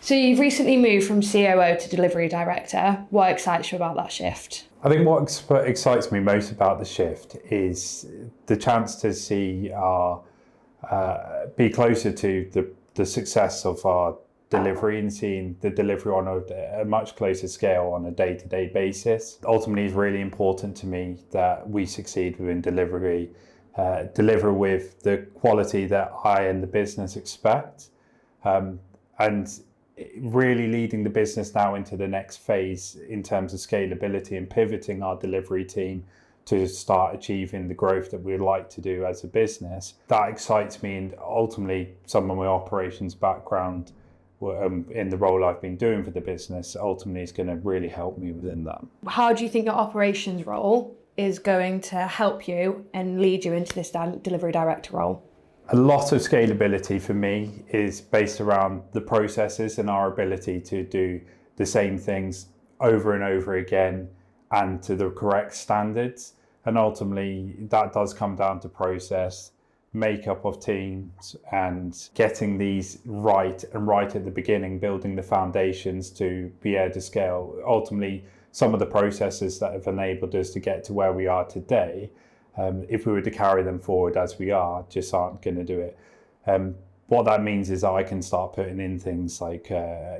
So you've recently moved from COO to delivery director. What excites you about that shift? I think what excites me most about the shift is the chance to see be closer to the success of our delivery and seeing the delivery on a much closer scale on a day-to-day basis. Ultimately, it's really important to me that we succeed within delivery, deliver with the quality that I and the business expect, and really leading the business now into the next phase in terms of scalability and pivoting our delivery team to start achieving the growth that we'd like to do as a business. That excites me, and ultimately some of my operations background in the role I've been doing for the business ultimately is going to really help me within that. How do you think your operations role is going to help you and lead you into this delivery director role? A lot of scalability for me is based around the processes and our ability to do the same things over and over again and to the correct standards. And ultimately, that does come down to process, makeup of teams, and getting these right at the beginning, building the foundations to be able to scale. Ultimately, some of the processes that have enabled us to get to where we are today, if we were to carry them forward as we are, just aren't going to do it. What that means is I can start putting in things like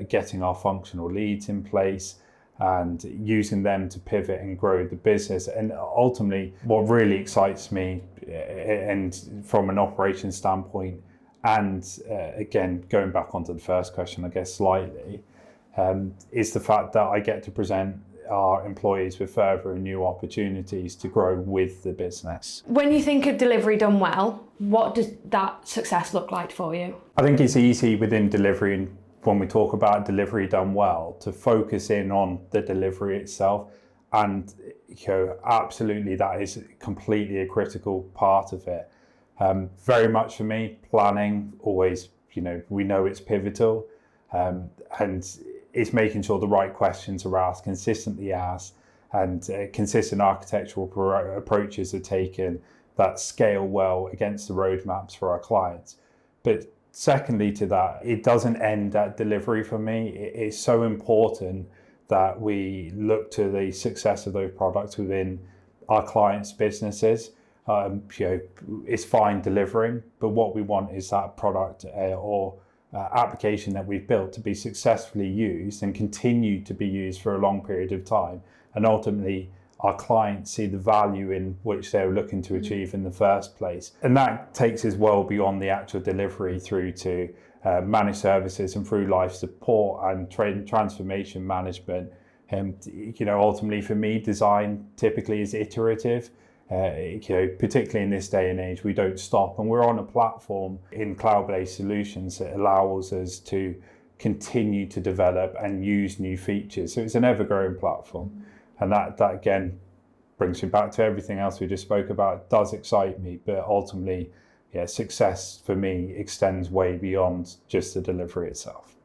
getting our functional leads in place and using them to pivot and grow the business. And ultimately, what really excites me, and from an operations standpoint, and again, going back onto the first question, I guess slightly, is the fact that I get to present our employees with further and new opportunities to grow with the business. When you think of delivery done well, what does that success look like for you? I think it's easy within delivery, and when we talk about delivery done well, to focus in on the delivery itself. And absolutely, that is completely a critical part of it. Very much for me, planning always, we know it's pivotal, and it's making sure the right questions are asked, consistently asked, and consistent architectural approaches are taken that scale well against the roadmaps for our clients. But secondly to that, it doesn't end at delivery for me. It's so important that we look to the success of those products within our clients' businesses. It's fine delivering, but what we want is that product or application that we've built to be successfully used and continue to be used for a long period of time. And ultimately, our clients see the value in which they're looking to achieve in the first place. And that takes us well beyond the actual delivery through to managed services and through life support and transformation management. And ultimately for me, design typically is iterative. Particularly in this day and age, we don't stop, and we're on a platform in cloud-based solutions that allows us to continue to develop and use new features. So it's an ever-growing platform, and that again brings me back to everything else we just spoke about. It does excite me, but ultimately, success for me extends way beyond just the delivery itself.